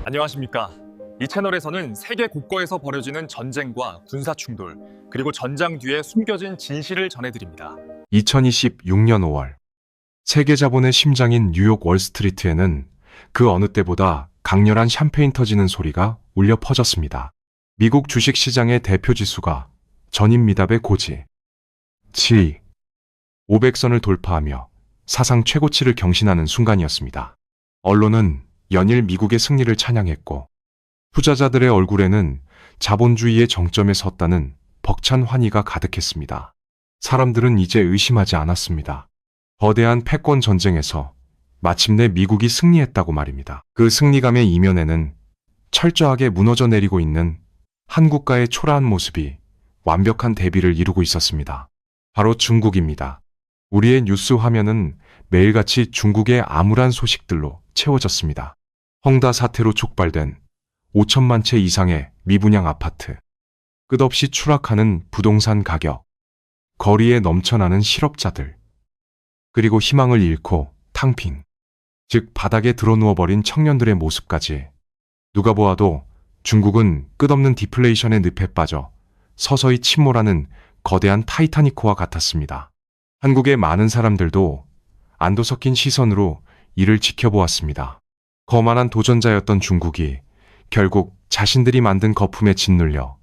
안녕하십니까. 이 채널에서는 세계 곳곳에서 벌어지는 전쟁과 군사 충돌, 그리고 전장 뒤에 숨겨진 진실을 전해드립니다. 2026년 5월, 세계 자본의 심장인 뉴욕 월스트리트에는 그 어느 때보다 강렬한 샴페인 터지는 소리가 울려 퍼졌습니다. 미국 주식시장의 대표 지수가 전임 미답의 고지, 지 500선을 돌파하며 사상 최고치를 경신하는 순간이었습니다. 언론은 연일 미국의 승리를 찬양했고, 투자자들의 얼굴에는 자본주의의 정점에 섰다는 벅찬 환희가 가득했습니다. 사람들은 이제 의심하지 않았습니다. 거대한 패권 전쟁에서 마침내 미국이 승리했다고 말입니다. 그 승리감의 이면에는 철저하게 무너져 내리고 있는 한 국가의 초라한 모습이 완벽한 대비를 이루고 있었습니다. 바로 중국입니다. 우리의 뉴스 화면은 매일같이 중국의 암울한 소식들로 채워졌습니다. 헝다 사태로 촉발된 5천만 채 이상의 미분양 아파트, 끝없이 추락하는 부동산 가격, 거리에 넘쳐나는 실업자들, 그리고 희망을 잃고 탕핑, 즉 바닥에 드러누워버린 청년들의 모습까지. 누가 보아도 중국은 끝없는 디플레이션의 늪에 빠져 서서히 침몰하는 거대한 타이타닉호와 같았습니다. 한국의 많은 사람들도 안도 섞인 시선으로 이를 지켜보았습니다. 거만한 도전자였던 중국이 결국 자신들이 만든 거품에 짓눌려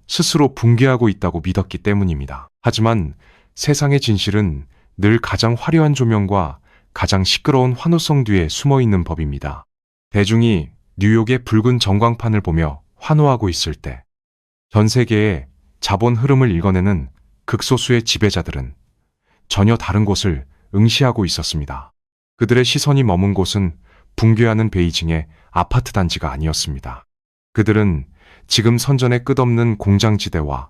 스스로 붕괴하고 있다고 믿었기 때문입니다. 하지만 세상의 진실은 늘 가장 화려한 조명과 가장 시끄러운 환호성 뒤에 숨어있는 법입니다. 대중이 뉴욕의 붉은 전광판을 보며 환호하고 있을 때, 전 세계의 자본 흐름을 읽어내는 극소수의 지배자들은 전혀 다른 곳을 응시하고 있었습니다. 그들의 시선이 머문 곳은 붕괴하는 베이징의 아파트 단지가 아니었습니다. 그들은 지금 선전의 끝없는 공장지대와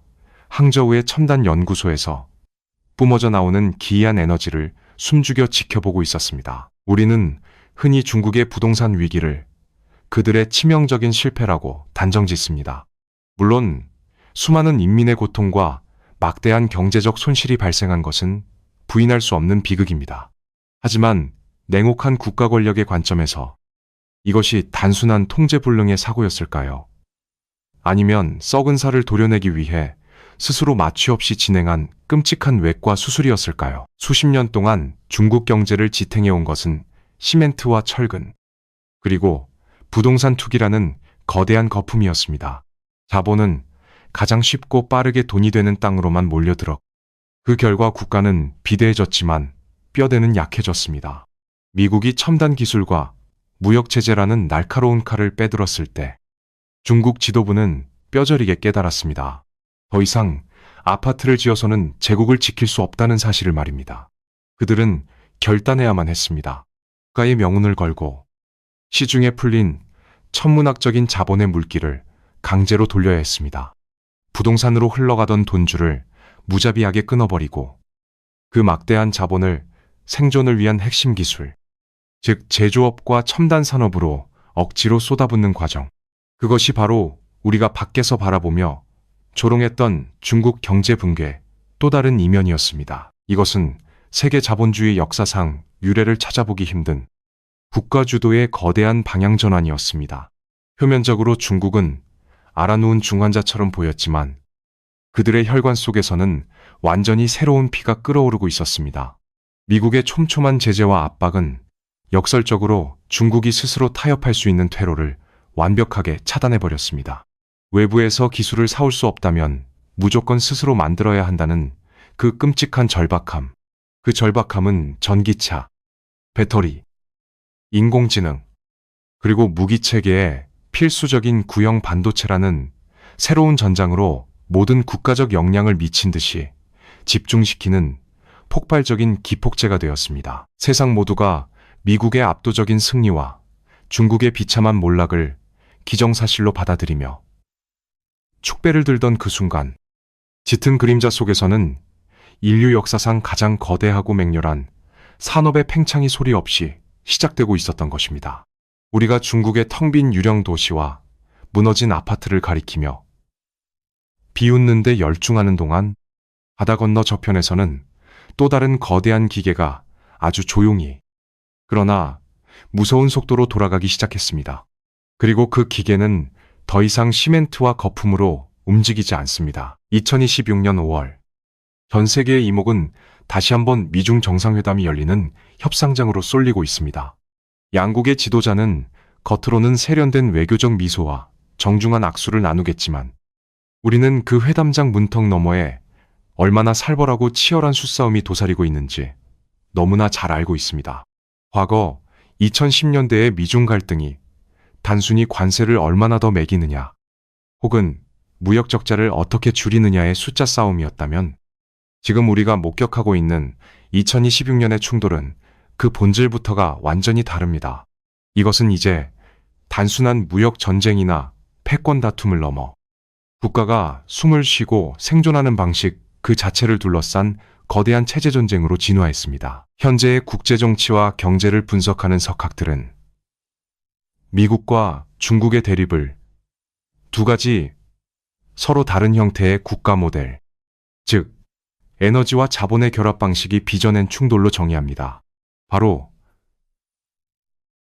항저우의 첨단 연구소에서 뿜어져 나오는 기이한 에너지를 숨죽여 지켜보고 있었습니다. 우리는 흔히 중국의 부동산 위기를 그들의 치명적인 실패라고 단정짓습니다. 물론 수많은 인민의 고통과 막대한 경제적 손실이 발생한 것은 부인할 수 없는 비극입니다. 하지만 냉혹한 국가 권력의 관점에서 이것이 단순한 통제불능의 사고였을까요? 아니면 썩은 살을 도려내기 위해 스스로 마취 없이 진행한 끔찍한 외과 수술이었을까요? 수십 년 동안 중국 경제를 지탱해온 것은 시멘트와 철근, 그리고 부동산 투기라는 거대한 거품이었습니다. 자본은 가장 쉽고 빠르게 돈이 되는 땅으로만 몰려들어 그 결과 국가는 비대해졌지만 뼈대는 약해졌습니다. 미국이 첨단 기술과 무역체제라는 날카로운 칼을 빼들었을 때 중국 지도부는 뼈저리게 깨달았습니다. 더 이상 아파트를 지어서는 제국을 지킬 수 없다는 사실을 말입니다. 그들은 결단해야만 했습니다. 국가의 명운을 걸고 시중에 풀린 천문학적인 자본의 물길을 강제로 돌려야 했습니다. 부동산으로 흘러가던 돈줄을 무자비하게 끊어버리고 그 막대한 자본을 생존을 위한 핵심 기술, 즉 제조업과 첨단 산업으로 억지로 쏟아붓는 과정. 그것이 바로 우리가 밖에서 바라보며 조롱했던 중국 경제 붕괴의 또 다른 이면이었습니다. 이것은 세계 자본주의 역사상 유례를 찾아보기 힘든 국가 주도의 거대한 방향 전환이었습니다. 표면적으로 중국은 알아누운 중환자처럼 보였지만 그들의 혈관 속에서는 완전히 새로운 피가 끓어오르고 있었습니다. 미국의 촘촘한 제재와 압박은 역설적으로 중국이 스스로 타협할 수 있는 퇴로를 완벽하게 차단해버렸습니다. 외부에서 기술을 사올 수 없다면 무조건 스스로 만들어야 한다는 그 끔찍한 절박함. 그 절박함은 전기차, 배터리, 인공지능, 그리고 무기체계의 필수적인 구형 반도체라는 새로운 전장으로 모든 국가적 역량을 미친 듯이 집중시키는 폭발적인 기폭제가 되었습니다. 세상 모두가 미국의 압도적인 승리와 중국의 비참한 몰락을 기정사실로 받아들이며 축배를 들던 그 순간, 짙은 그림자 속에서는 인류 역사상 가장 거대하고 맹렬한 산업의 팽창이 소리 없이 시작되고 있었던 것입니다. 우리가 중국의 텅 빈 유령 도시와 무너진 아파트를 가리키며 비웃는데 열중하는 동안 바다 건너 저편에서는 또 다른 거대한 기계가 아주 조용히, 그러나 무서운 속도로 돌아가기 시작했습니다. 그리고 그 기계는 더 이상 시멘트와 거품으로 움직이지 않습니다. 2026년 5월, 전 세계의 이목은 다시 한번 미중 정상회담이 열리는 협상장으로 쏠리고 있습니다. 양국의 지도자는 겉으로는 세련된 외교적 미소와 정중한 악수를 나누겠지만 우리는 그 회담장 문턱 너머에 얼마나 살벌하고 치열한 수싸움이 도사리고 있는지 너무나 잘 알고 있습니다. 과거 2010년대의 미중 갈등이 단순히 관세를 얼마나 더 매기느냐 혹은 무역 적자를 어떻게 줄이느냐의 숫자 싸움이었다면 지금 우리가 목격하고 있는 2026년의 충돌은 그 본질부터가 완전히 다릅니다. 이것은 이제 단순한 무역 전쟁이나 패권 다툼을 넘어 국가가 숨을 쉬고 생존하는 방식 그 자체를 둘러싼 거대한 체제 전쟁으로 진화했습니다. 현재의 국제 정치와 경제를 분석하는 석학들은 미국과 중국의 대립을 두 가지 서로 다른 형태의 국가 모델, 즉 에너지와 자본의 결합 방식이 빚어낸 충돌로 정의합니다. 바로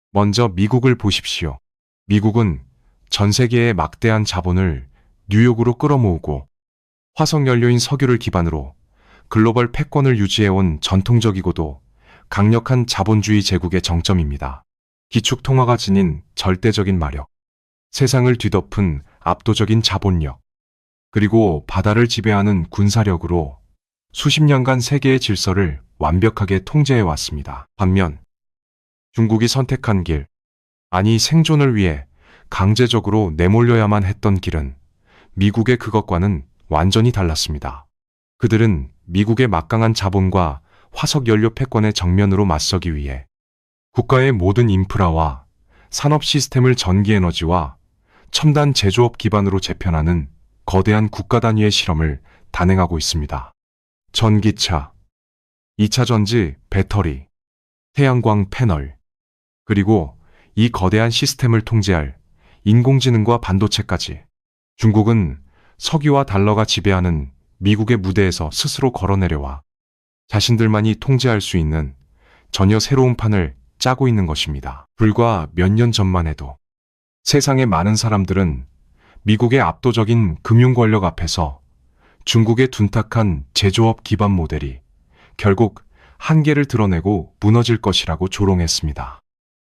먼저 미국을 보십시오. 미국은 전 세계의 막대한 자본을 뉴욕으로 끌어모으고 화석연료인 석유를 기반으로 글로벌 패권을 유지해온 전통적이고도 강력한 자본주의 제국의 정점입니다. 기축통화가 지닌 절대적인 마력, 세상을 뒤덮은 압도적인 자본력, 그리고 바다를 지배하는 군사력으로 수십 년간 세계의 질서를 완벽하게 통제해왔습니다. 반면 중국이 선택한 길, 아니 생존을 위해 강제적으로 내몰려야만 했던 길은 미국의 그것과는 완전히 달랐습니다. 그들은 미국의 막강한 자본과 화석연료 패권의 정면으로 맞서기 위해 국가의 모든 인프라와 산업 시스템을 전기에너지와 첨단 제조업 기반으로 재편하는 거대한 국가 단위의 실험을 단행하고 있습니다. 전기차, 2차 전지, 배터리, 태양광 패널, 그리고 이 거대한 시스템을 통제할 인공지능과 반도체까지 중국은 석유와 달러가 지배하는 미국의 무대에서 스스로 걸어내려와 자신들만이 통제할 수 있는 전혀 새로운 판을 짜고 있는 것입니다. 불과 몇 년 전만 해도 세상의 많은 사람들은 미국의 압도적인 금융 권력 앞에서 중국의 둔탁한 제조업 기반 모델이 결국 한계를 드러내고 무너질 것이라고 조롱했습니다.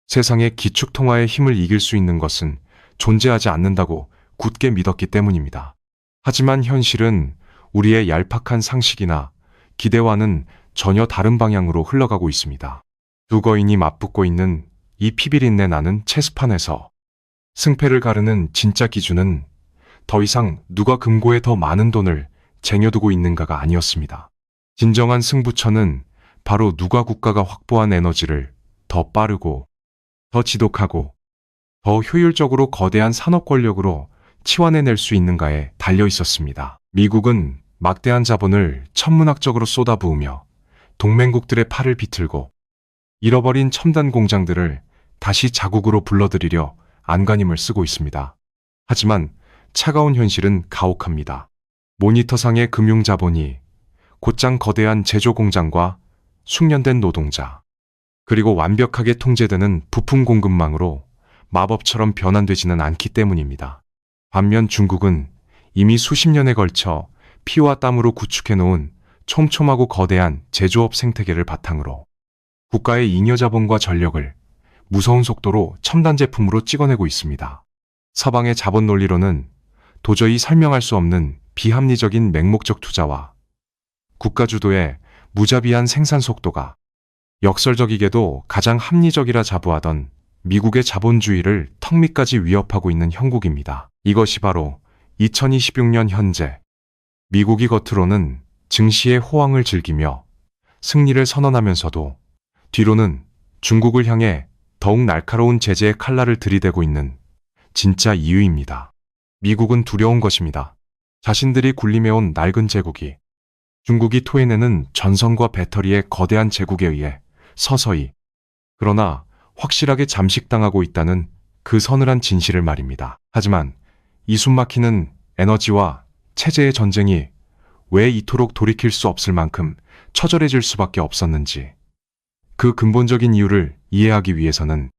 세상의 기축통화의 힘을 이길 수 있는 것은 존재하지 않는다고 굳게 믿었기 때문입니다. 하지만 현실은 우리의 얄팍한 상식이나 기대와는 전혀 다른 방향으로 흘러가고 있습니다. 두 거인이 맞붙고 있는 이 피비린내 나는 체스판에서 승패를 가르는 진짜 기준은 더 이상 누가 금고에 더 많은 돈을 쟁여두고 있는가가 아니었습니다. 진정한 승부처는 바로 누가 국가가 확보한 에너지를 더 빠르고 더 지독하고 더 효율적으로 거대한 산업 권력으로 치환해낼 수 있는가에 달려 있었습니다. 미국은 막대한 자본을 천문학적으로 쏟아부으며 동맹국들의 팔을 비틀고 잃어버린 첨단 공장들을 다시 자국으로 불러들이려 안간힘을 쓰고 있습니다. 하지만 차가운 현실은 가혹합니다. 모니터상의 금융자본이 곧장 거대한 제조공장과 숙련된 노동자, 그리고 완벽하게 통제되는 부품 공급망으로 마법처럼 변환되지는 않기 때문입니다. 반면 중국은 이미 수십 년에 걸쳐 피와 땀으로 구축해놓은 촘촘하고 거대한 제조업 생태계를 바탕으로 국가의 잉여 자본과 전력을 무서운 속도로 첨단 제품으로 찍어내고 있습니다. 서방의 자본 논리로는 도저히 설명할 수 없는 비합리적인 맹목적 투자와 국가 주도의 무자비한 생산 속도가 역설적이게도 가장 합리적이라 자부하던 미국의 자본주의를 턱 밑까지 위협하고 있는 형국입니다. 이것이 바로 2026년 현재 미국이 겉으로는 증시의 호황을 즐기며 승리를 선언하면서도 뒤로는 중국을 향해 더욱 날카로운 제재의 칼날을 들이대고 있는 진짜 이유입니다. 미국은 두려운 것입니다. 자신들이 군림해온 낡은 제국이 중국이 토해내는 전선과 배터리의 거대한 제국에 의해 서서히 그러나 확실하게 잠식당하고 있다는 그 서늘한 진실을 말입니다. 하지만 이 숨막히는 에너지와 체제의 전쟁이 왜 이토록 돌이킬 수 없을 만큼 처절해질 수밖에 없었는지 그 근본적인 이유를 이해하기 위해서는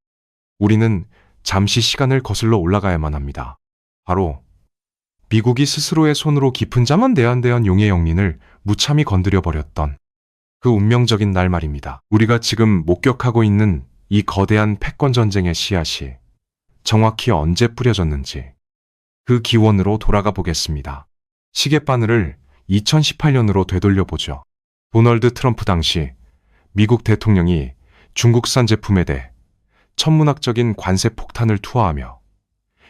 우리는 잠시 시간을 거슬러 올라가야만 합니다. 바로 미국이 스스로의 손으로 깊은 자만 대한대한 용의 영린을 무참히 건드려 버렸던 그 운명적인 날 말입니다. 우리가 지금 목격하고 있는 이 거대한 패권 전쟁의 씨앗이 정확히 언제 뿌려졌는지 그 기원으로 돌아가 보겠습니다. 시계바늘을 2018년으로 되돌려 보죠. 도널드 트럼프 당시 미국 대통령이 중국산 제품에 대해 천문학적인 관세 폭탄을 투하하며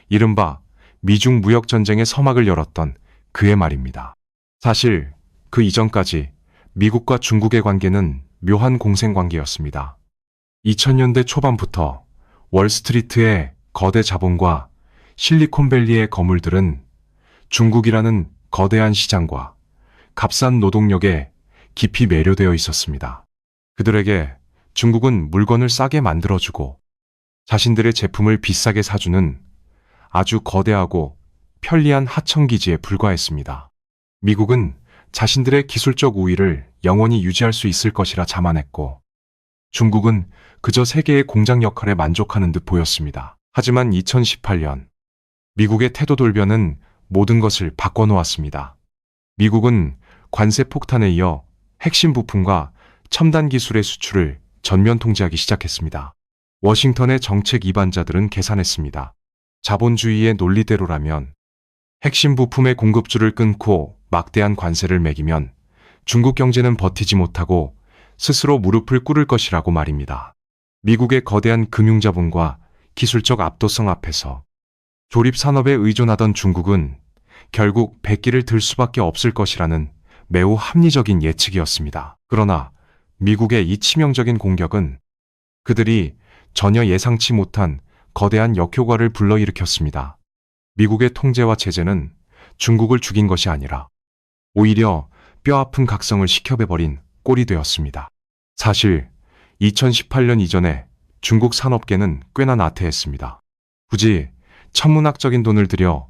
이른바 미중 무역 전쟁의 서막을 열었던 그의 말입니다. 사실 그 이전까지 미국과 중국의 관계는 묘한 공생관계였습니다. 2000년대 초반부터 월스트리트의 거대 자본과 실리콘밸리의 거물들은 중국이라는 거대한 시장과 값싼 노동력에 깊이 매료되어 있었습니다. 그들에게 중국은 물건을 싸게 만들어주고 자신들의 제품을 비싸게 사주는 아주 거대하고 편리한 하청기지에 불과했습니다. 미국은 자신들의 기술적 우위를 영원히 유지할 수 있을 것이라 자만했고 중국은 그저 세계의 공장 역할에 만족하는 듯 보였습니다. 하지만 2018년 미국의 태도 돌변은 모든 것을 바꿔놓았습니다. 미국은 관세 폭탄에 이어 핵심 부품과 첨단 기술의 수출을 전면 통제하기 시작했습니다. 워싱턴의 정책 이반자들은 계산했습니다. 자본주의의 논리대로라면 핵심 부품의 공급줄을 끊고 막대한 관세를 매기면 중국 경제는 버티지 못하고 스스로 무릎을 꿇을 것이라고 말입니다. 미국의 거대한 금융자본과 기술적 압도성 앞에서 조립산업에 의존하던 중국은 결국 백기를 들 수밖에 없을 것이라는 매우 합리적인 예측이었습니다. 그러나 미국의 이 치명적인 공격은 그들이 전혀 예상치 못한 거대한 역효과를 불러일으켰습니다. 미국의 통제와 제재는 중국을 죽인 것이 아니라 오히려 뼈아픈 각성을 식혀배버린 꼴이 되었습니다. 사실 2018년 이전에 중국 산업계는 꽤나 나태했습니다. 굳이 천문학적인 돈을 들여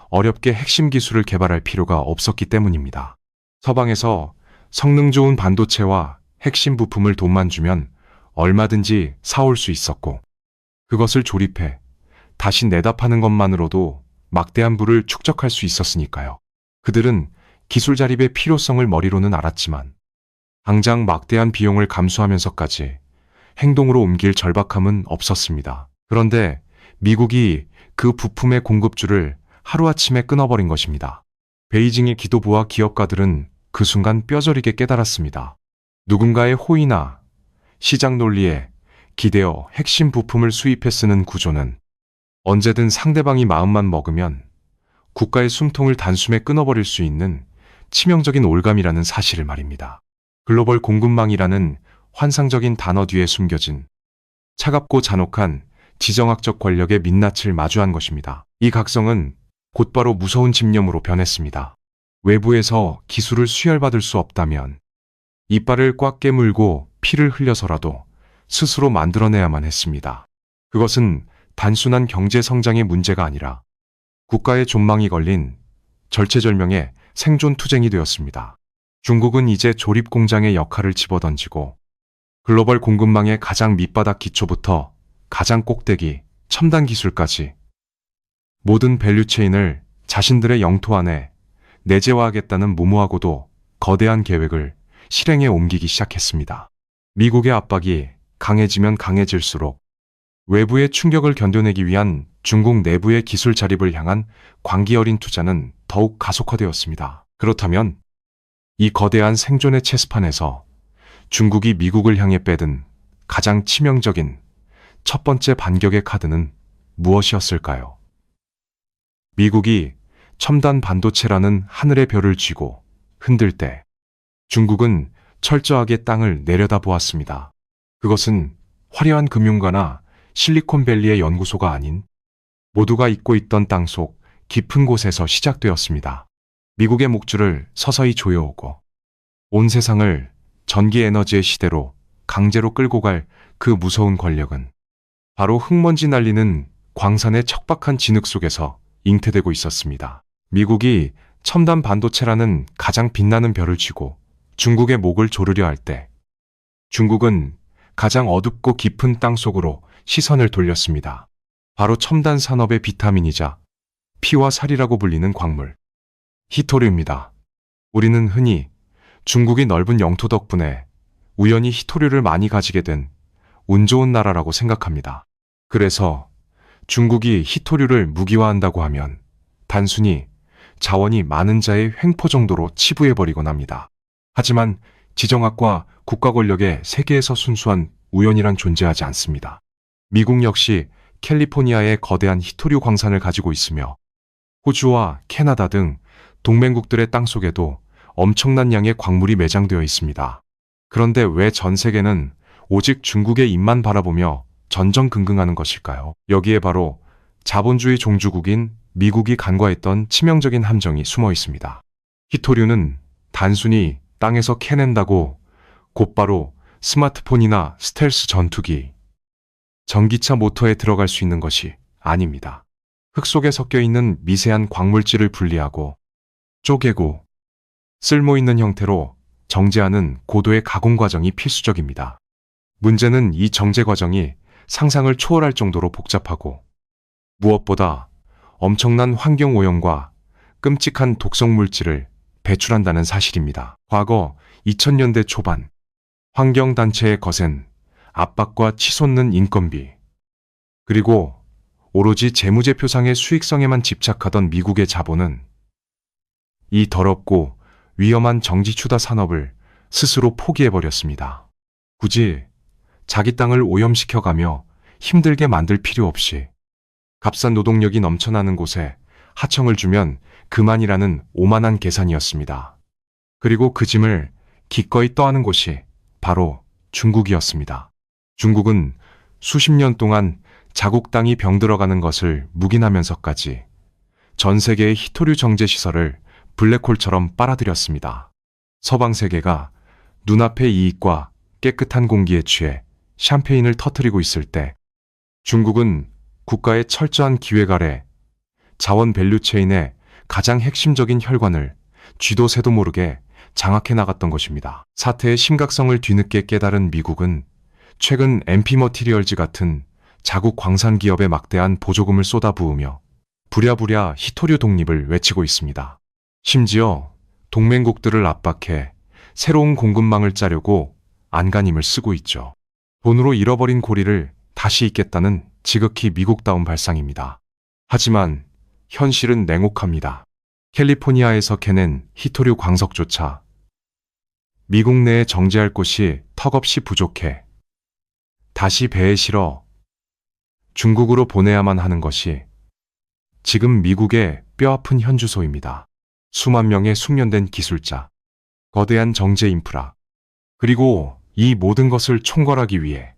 어렵게 핵심 기술을 개발할 필요가 없었기 때문입니다. 서방에서 성능 좋은 반도체와 핵심 부품을 돈만 주면 얼마든지 사올 수 있었고 그것을 조립해 다시 내다 파는 것만으로도 막대한 부를 축적할 수 있었으니까요. 그들은 기술 자립의 필요성을 머리로는 알았지만 당장 막대한 비용을 감수하면서까지 행동으로 옮길 절박함은 없었습니다. 그런데 미국이 그 부품의 공급줄을 하루아침에 끊어버린 것입니다. 베이징의 기도부와 기업가들은 그 순간 뼈저리게 깨달았습니다. 누군가의 호의나 시장 논리에 기대어 핵심 부품을 수입해 쓰는 구조는 언제든 상대방이 마음만 먹으면 국가의 숨통을 단숨에 끊어버릴 수 있는 치명적인 올감이라는 사실을 말입니다. 글로벌 공급망이라는 환상적인 단어 뒤에 숨겨진 차갑고 잔혹한 지정학적 권력의 민낯을 마주한 것입니다. 이 각성은 곧바로 무서운 집념으로 변했습니다. 외부에서 기술을 수혈받을 수 없다면 이빨을 꽉 깨물고 피를 흘려서라도 스스로 만들어내야만 했습니다. 그것은 단순한 경제 성장의 문제가 아니라 국가의 존망이 걸린 절체절명의 생존 투쟁이 되었습니다. 중국은 이제 조립 공장의 역할을 집어던지고 글로벌 공급망의 가장 밑바닥 기초부터 가장 꼭대기 첨단 기술까지 모든 밸류체인을 자신들의 영토 안에 내재화하겠다는 무모하고도 거대한 계획을 실행에 옮기기 시작했습니다. 미국의 압박이 강해지면 강해질수록 외부의 충격을 견뎌내기 위한 중국 내부의 기술 자립을 향한 광기 어린 투자는 더욱 가속화되었습니다. 그렇다면 이 거대한 생존의 체스판에서 중국이 미국을 향해 빼든 가장 치명적인 첫 번째 반격의 카드는 무엇이었을까요? 미국이 첨단 반도체라는 하늘의 별을 쥐고 흔들 때 중국은 철저하게 땅을 내려다보았습니다. 그것은 화려한 금융가나 실리콘밸리의 연구소가 아닌 모두가 잊고 있던 땅속 깊은 곳에서 시작되었습니다. 미국의 목줄을 서서히 조여오고 온 세상을 전기에너지의 시대로 강제로 끌고 갈 그 무서운 권력은 바로 흙먼지 날리는 광산의 척박한 진흙 속에서 잉태되고 있었습니다. 미국이 첨단 반도체라는 가장 빛나는 별을 쥐고 중국의 목을 조르려 할 때 중국은 가장 어둡고 깊은 땅 속으로 시선을 돌렸습니다. 바로 첨단 산업의 비타민이자 피와 살이라고 불리는 광물, 히토류입니다. 우리는 흔히 중국이 넓은 영토 덕분에 우연히 히토류를 많이 가지게 된 운 좋은 나라라고 생각합니다. 그래서 중국이 히토류를 무기화한다고 하면 단순히 자원이 많은 자의 횡포 정도로 치부해버리곤 합니다. 하지만 지정학과 국가 권력에 세계에서 순수한 우연이란 존재하지 않습니다. 미국 역시 캘리포니아에 거대한 히토류 광산을 가지고 있으며 호주와 캐나다 등 동맹국들의 땅속에도 엄청난 양의 광물이 매장되어 있습니다. 그런데 왜 전 세계는 오직 중국의 입만 바라보며 전전긍긍하는 것일까요? 여기에 바로 자본주의 종주국인 미국이 간과했던 치명적인 함정이 숨어 있습니다. 히토류는 단순히 땅에서 캐낸다고 곧바로 스마트폰이나 스텔스 전투기, 전기차 모터에 들어갈 수 있는 것이 아닙니다. 흙 속에 섞여 있는 미세한 광물질을 분리하고 쪼개고 쓸모 있는 형태로 정제하는 고도의 가공 과정이 필수적입니다. 문제는 이 정제 과정이 상상을 초월할 정도로 복잡하고 무엇보다 엄청난 환경 오염과 끔찍한 독성 물질을 배출한다는 사실입니다. 과거 2000년대 초반 환경단체의 거센 압박과 치솟는 인건비, 그리고 오로지 재무제표상의 수익성에만 집착하던 미국의 자본은 이 더럽고 위험한 정지추다 산업을 스스로 포기해버렸습니다. 굳이 자기 땅을 오염시켜가며 힘들게 만들 필요 없이 값싼 노동력이 넘쳐나는 곳에 하청을 주면 그만이라는 오만한 계산이었습니다. 그리고 그 짐을 기꺼이 떠안은 곳이 바로 중국이었습니다. 중국은 수십 년 동안 자국 땅이 병들어가는 것을 묵인하면서까지 전 세계의 히토류 정제 시설을 블랙홀처럼 빨아들였습니다. 서방 세계가 눈앞의 이익과 깨끗한 공기에 취해 샴페인을 터뜨리고 있을 때 중국은 국가의 철저한 기획 아래 자원 밸류체인의 가장 핵심적인 혈관을 쥐도 새도 모르게 장악해 나갔던 것입니다. 사태의 심각성을 뒤늦게 깨달은 미국은 최근 MP 머티리얼즈 같은 자국 광산 기업에 막대한 보조금을 쏟아부으며 부랴부랴 히토류 독립을 외치고 있습니다. 심지어 동맹국들을 압박해 새로운 공급망을 짜려고 안간힘을 쓰고 있죠. 돈으로 잃어버린 고리를 다시 잇겠다는 지극히 미국다운 발상입니다. 하지만 현실은 냉혹합니다. 캘리포니아에서 캐낸 히토류 광석조차 미국 내에 정제할 곳이 턱없이 부족해 다시 배에 실어 중국으로 보내야만 하는 것이 지금 미국의 뼈아픈 현주소입니다. 수만 명의 숙련된 기술자, 거대한 정제 인프라, 그리고 이 모든 것을 총괄하기 위해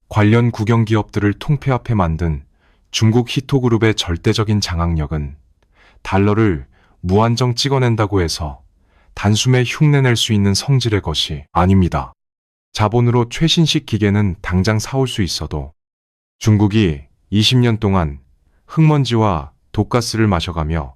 관련 국영기업들을 통폐 앞에 만든 중국 히토그룹의 절대적인 장악력은 달러를 무한정 찍어낸다고 해서 단숨에 흉내낼 수 있는 성질의 것이 아닙니다. 자본으로 최신식 기계는 당장 사올 수 있어도 중국이 20년 동안 흙먼지와 독가스를 마셔가며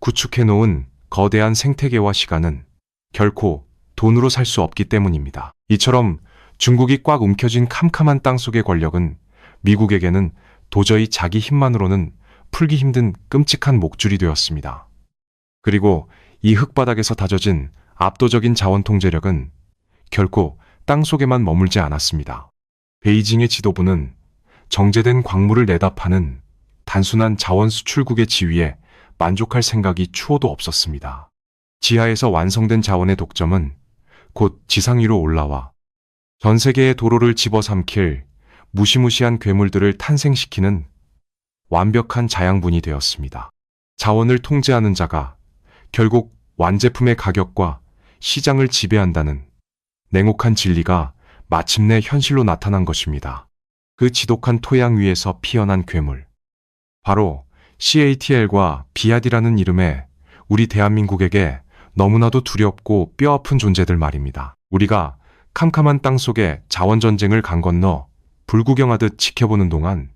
구축해놓은 거대한 생태계와 시간은 결코 돈으로 살 수 없기 때문입니다. 이처럼 중국이 꽉 움켜쥔 캄캄한 땅속의 권력은 미국에게는 도저히 자기 힘만으로는 풀기 힘든 끔찍한 목줄이 되었습니다. 그리고 이 흙바닥에서 다져진 압도적인 자원 통제력은 결코 땅속에만 머물지 않았습니다. 베이징의 지도부는 정제된 광물을 내다 파는 단순한 자원 수출국의 지위에 만족할 생각이 추호도 없었습니다. 지하에서 완성된 자원의 독점은 곧 지상 위로 올라와 전 세계의 도로를 집어삼킬 무시무시한 괴물들을 탄생시키는 완벽한 자양분이 되었습니다. 자원을 통제하는 자가 결국 완제품의 가격과 시장을 지배한다는 냉혹한 진리가 마침내 현실로 나타난 것입니다. 그 지독한 토양 위에서 피어난 괴물, 바로 CATL과 비아디라는 이름의 우리 대한민국에게 너무나도 두렵고 뼈아픈 존재들 말입니다. 우리가 캄캄한 땅속에 자원전쟁을 강 건너 불구경하듯 지켜보는 동안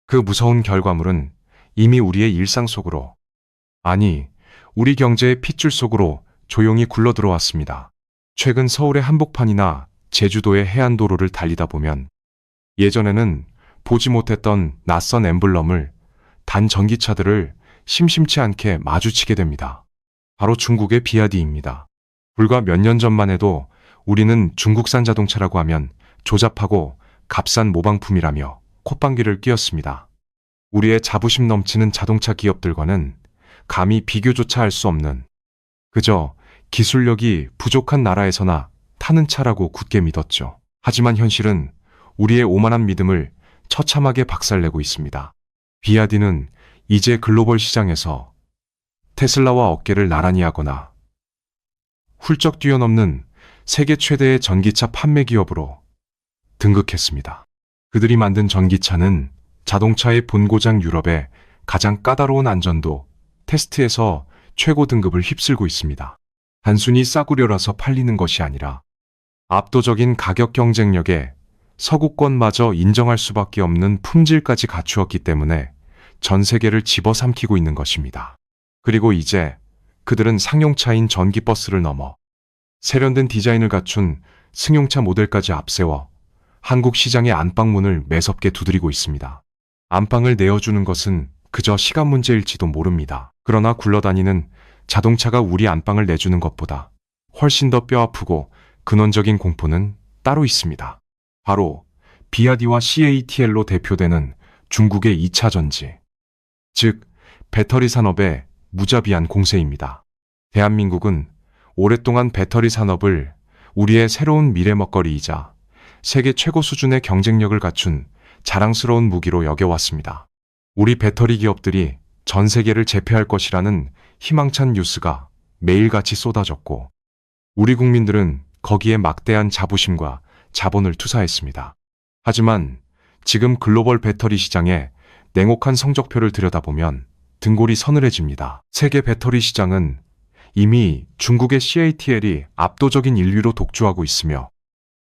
그 무서운 결과물은 이미 우리의 일상 속으로, 아니 우리 경제의 핏줄 속으로 조용히 굴러들어왔습니다. 최근 서울의 한복판이나 제주도의 해안도로를 달리다 보면 예전에는 보지 못했던 낯선 엠블럼을 단 전기차들을 심심치 않게 마주치게 됩니다. 바로 중국의 비아디입니다. 불과 몇 년 전만 해도 우리는 중국산 자동차라고 하면 조잡하고 값싼 모방품이라며 콧방귀를 뀌었습니다. 우리의 자부심 넘치는 자동차 기업들과는 감히 비교조차 할 수 없는, 그저 기술력이 부족한 나라에서나 타는 차라고 굳게 믿었죠. 하지만 현실은 우리의 오만한 믿음을 처참하게 박살내고 있습니다. 비아디는 이제 글로벌 시장에서 테슬라와 어깨를 나란히 하거나 훌쩍 뛰어넘는 세계 최대의 전기차 판매 기업으로 등극했습니다. 그들이 만든 전기차는 자동차의 본고장 유럽의 가장 까다로운 안전도 테스트에서 최고 등급을 휩쓸고 있습니다. 단순히 싸구려라서 팔리는 것이 아니라 압도적인 가격 경쟁력에 서구권마저 인정할 수밖에 없는 품질까지 갖추었기 때문에 전 세계를 집어삼키고 있는 것입니다. 그리고 이제 그들은 상용차인 전기버스를 넘어 세련된 디자인을 갖춘 승용차 모델까지 앞세워 한국 시장의 안방문을 매섭게 두드리고 있습니다. 안방을 내어주는 것은 그저 시간 문제일지도 모릅니다. 그러나 굴러다니는 자동차가 우리 안방을 내주는 것보다 훨씬 더 뼈아프고 근원적인 공포는 따로 있습니다. 바로 비아디와 CATL로 대표되는 중국의 2차 전지, 즉 배터리 산업의 무자비한 공세입니다. 대한민국은 오랫동안 배터리 산업을 우리의 새로운 미래 먹거리이자 세계 최고 수준의 경쟁력을 갖춘 자랑스러운 무기로 여겨왔습니다. 우리 배터리 기업들이 전 세계를 제패할 것이라는 희망찬 뉴스가 매일같이 쏟아졌고 우리 국민들은 거기에 막대한 자부심과 자본을 투사했습니다. 하지만 지금 글로벌 배터리 시장의 냉혹한 성적표를 들여다보면 등골이 서늘해집니다. 세계 배터리 시장은 이미 중국의 CATL이 압도적인 인류로 독주하고 있으며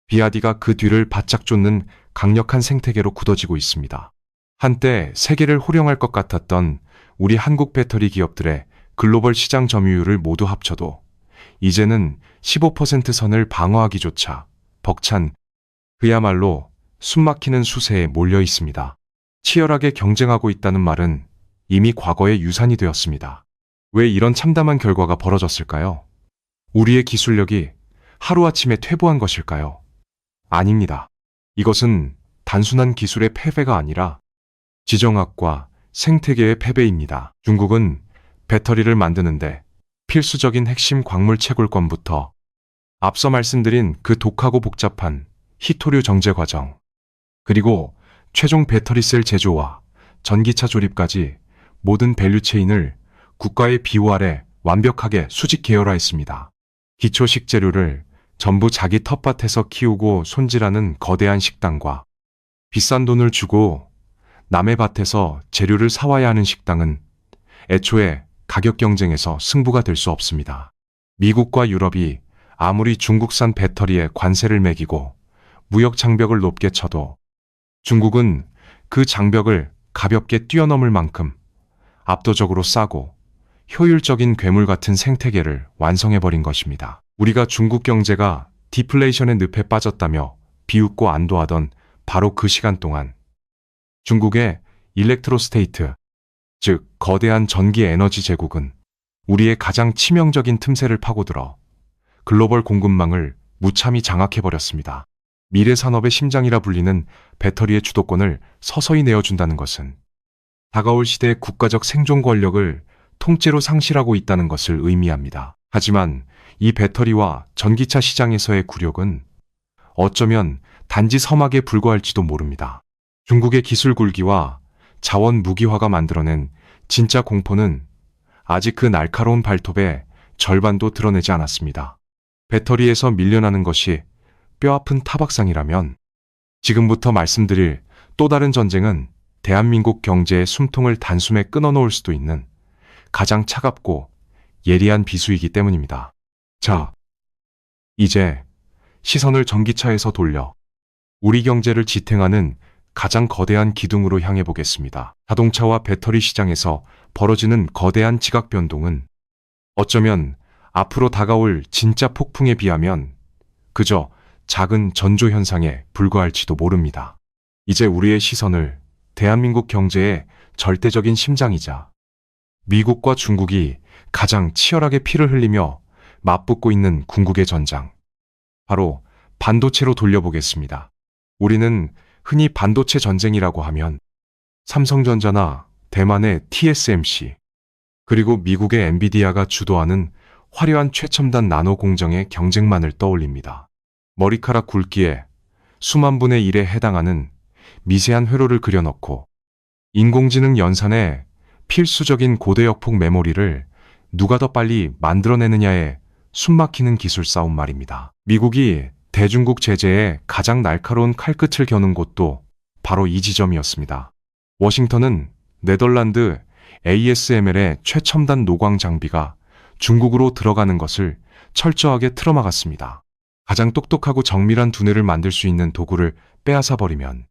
비아디가 그 뒤를 바짝 쫓는 강력한 생태계로 굳어지고 있습니다. 한때 세계를 호령할 것 같았던 우리 한국 배터리 기업들의 글로벌 시장 점유율을 모두 합쳐도 이제는 15% 선을 방어하기조차 벅찬 그야말로 숨막히는 수세에 몰려 있습니다. 치열하게 경쟁하고 있다는 말은 이미 과거의 유산이 되었습니다. 왜 이런 참담한 결과가 벌어졌을까요? 우리의 기술력이 하루아침에 퇴보한 것일까요? 아닙니다. 이것은 단순한 기술의 패배가 아니라 지정학과 생태계의 패배입니다. 중국은 배터리를 만드는데 필수적인 핵심 광물 채굴권부터 앞서 말씀드린 그 독하고 복잡한 희토류 정제 과정, 그리고 최종 배터리셀 제조와 전기차 조립까지 모든 밸류체인을 국가의 비호 아래 완벽하게 수직 계열화했습니다. 기초 식재료를 전부 자기 텃밭에서 키우고 손질하는 거대한 식당과 비싼 돈을 주고 남의 밭에서 재료를 사와야 하는 식당은 애초에 가격 경쟁에서 승부가 될 수 없습니다. 미국과 유럽이 아무리 중국산 배터리에 관세를 매기고 무역 장벽을 높게 쳐도 중국은 그 장벽을 가볍게 뛰어넘을 만큼 압도적으로 싸고 효율적인 괴물 같은 생태계를 완성해버린 것입니다. 우리가 중국 경제가 디플레이션의 늪에 빠졌다며 비웃고 안도하던 바로 그 시간 동안 중국의 일렉트로스테이트, 즉 거대한 전기 에너지 제국은 우리의 가장 치명적인 틈새를 파고들어 글로벌 공급망을 무참히 장악해버렸습니다. 미래 산업의 심장이라 불리는 배터리의 주도권을 서서히 내어준다는 것은 다가올 시대의 국가적 생존 권력을 통째로 상실하고 있다는 것을 의미합니다. 하지만 이 배터리와 전기차 시장에서의 굴욕은 어쩌면 단지 서막에 불과할지도 모릅니다. 중국의 기술 굴기와 자원 무기화가 만들어낸 진짜 공포는 아직 그 날카로운 발톱의 절반도 드러내지 않았습니다. 배터리에서 밀려나는 것이 뼈아픈 타박상이라면 지금부터 말씀드릴 또 다른 전쟁은 대한민국 경제의 숨통을 단숨에 끊어놓을 수도 있는 가장 차갑고 예리한 비수이기 때문입니다. 자, 이제 시선을 전기차에서 돌려 우리 경제를 지탱하는 가장 거대한 기둥으로 향해 보겠습니다. 자동차와 배터리 시장에서 벌어지는 거대한 지각 변동은 어쩌면 앞으로 다가올 진짜 폭풍에 비하면 그저 작은 전조 현상에 불과할지도 모릅니다. 이제 우리의 시선을 대한민국 경제의 절대적인 심장이자 미국과 중국이 가장 치열하게 피를 흘리며 맞붙고 있는 궁극의 전장, 바로 반도체로 돌려보겠습니다. 우리는 흔히 반도체 전쟁이라고 하면 삼성전자나 대만의 TSMC, 그리고 미국의 엔비디아가 주도하는 화려한 최첨단 나노 공정의 경쟁만을 떠올립니다. 머리카락 굵기에 수만 분의 1에 해당하는 미세한 회로를 그려넣고 인공지능 연산에 필수적인 고대역폭 메모리를 누가 더 빨리 만들어내느냐에 숨막히는 기술 싸움 말입니다. 미국이 대중국 제재에 가장 날카로운 칼끝을 겨눈 곳도 바로 이 지점이었습니다. 워싱턴은 네덜란드 ASML의 최첨단 노광 장비가 중국으로 들어가는 것을 철저하게 틀어막았습니다. 가장 똑똑하고 정밀한 두뇌를 만들 수 있는 도구를 빼앗아버리면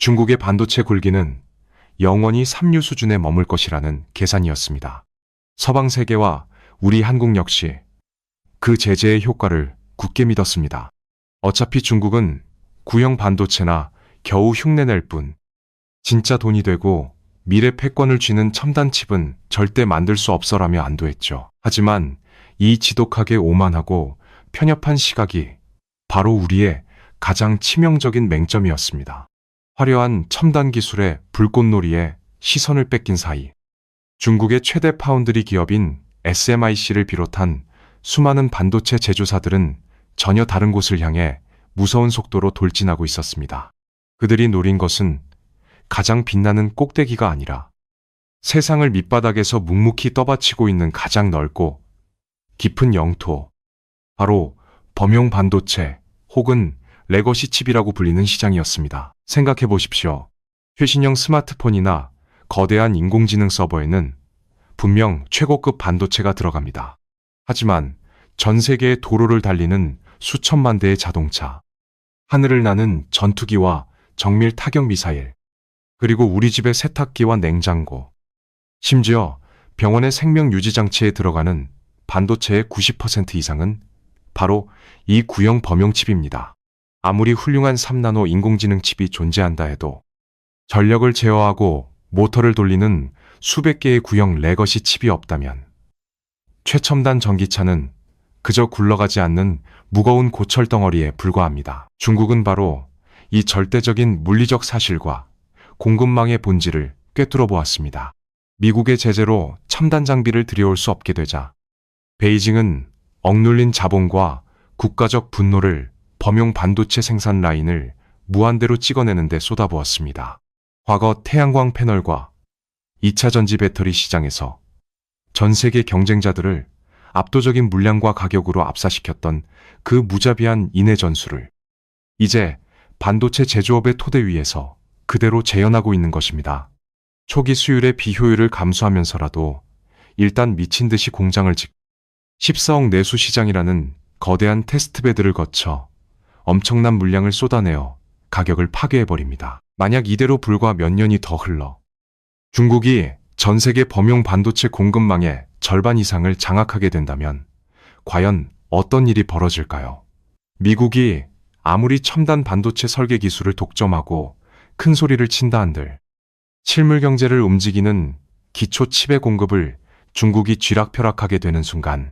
중국의 반도체 굴기는 영원히 삼류 수준에 머물 것이라는 계산이었습니다. 서방 세계와 우리 한국 역시 그 제재의 효과를 굳게 믿었습니다. 어차피 중국은 구형 반도체나 겨우 흉내낼 뿐 진짜 돈이 되고 미래 패권을 쥐는 첨단 칩은 절대 만들 수 없어라며 안도했죠. 하지만 이 지독하게 오만하고 편협한 시각이 바로 우리의 가장 치명적인 맹점이었습니다. 화려한 첨단 기술의 불꽃놀이에 시선을 뺏긴 사이 중국의 최대 파운드리 기업인 SMIC를 비롯한 수많은 반도체 제조사들은 전혀 다른 곳을 향해 무서운 속도로 돌진하고 있었습니다. 그들이 노린 것은 가장 빛나는 꼭대기가 아니라 세상을 밑바닥에서 묵묵히 떠받치고 있는 가장 넓고 깊은 영토, 바로 범용 반도체 혹은 레거시 칩이라고 불리는 시장이었습니다. 생각해 보십시오. 최신형 스마트폰이나 거대한 인공지능 서버에는 분명 최고급 반도체가 들어갑니다. 하지만 전 세계의 도로를 달리는 수천만 대의 자동차, 하늘을 나는 전투기와 정밀 타격 미사일, 그리고 우리 집의 세탁기와 냉장고, 심지어 병원의 생명 유지 장치에 들어가는 반도체의 90% 이상은 바로 이 구형 범용 칩입니다. 아무리 훌륭한 3나노 인공지능 칩이 존재한다 해도 전력을 제어하고 모터를 돌리는 수백 개의 구형 레거시 칩이 없다면 최첨단 전기차는 그저 굴러가지 않는 무거운 고철 덩어리에 불과합니다. 중국은 바로 이 절대적인 물리적 사실과 공급망의 본질을 꿰뚫어 보았습니다. 미국의 제재로 첨단 장비를 들여올 수 없게 되자 베이징은 억눌린 자본과 국가적 분노를 범용 반도체 생산 라인을 무한대로 찍어내는 데 쏟아부었습니다. 과거 태양광 패널과 2차 전지 배터리 시장에서 전 세계 경쟁자들을 압도적인 물량과 가격으로 압사시켰던 그 무자비한 인해 전술을 이제 반도체 제조업의 토대 위에서 그대로 재현하고 있는 것입니다. 초기 수율의 비효율을 감수하면서라도 일단 미친 듯이 공장을 짓고 14억 내수 시장이라는 거대한 테스트베드를 거쳐 엄청난 물량을 쏟아내어 가격을 파괴해버립니다. 만약 이대로 불과 몇 년이 더 흘러 중국이 전 세계 범용 반도체 공급망의 절반 이상을 장악하게 된다면 과연 어떤 일이 벌어질까요? 미국이 아무리 첨단 반도체 설계 기술을 독점하고 큰 소리를 친다 한들 실물 경제를 움직이는 기초 칩의 공급을 중국이 쥐락펴락하게 되는 순간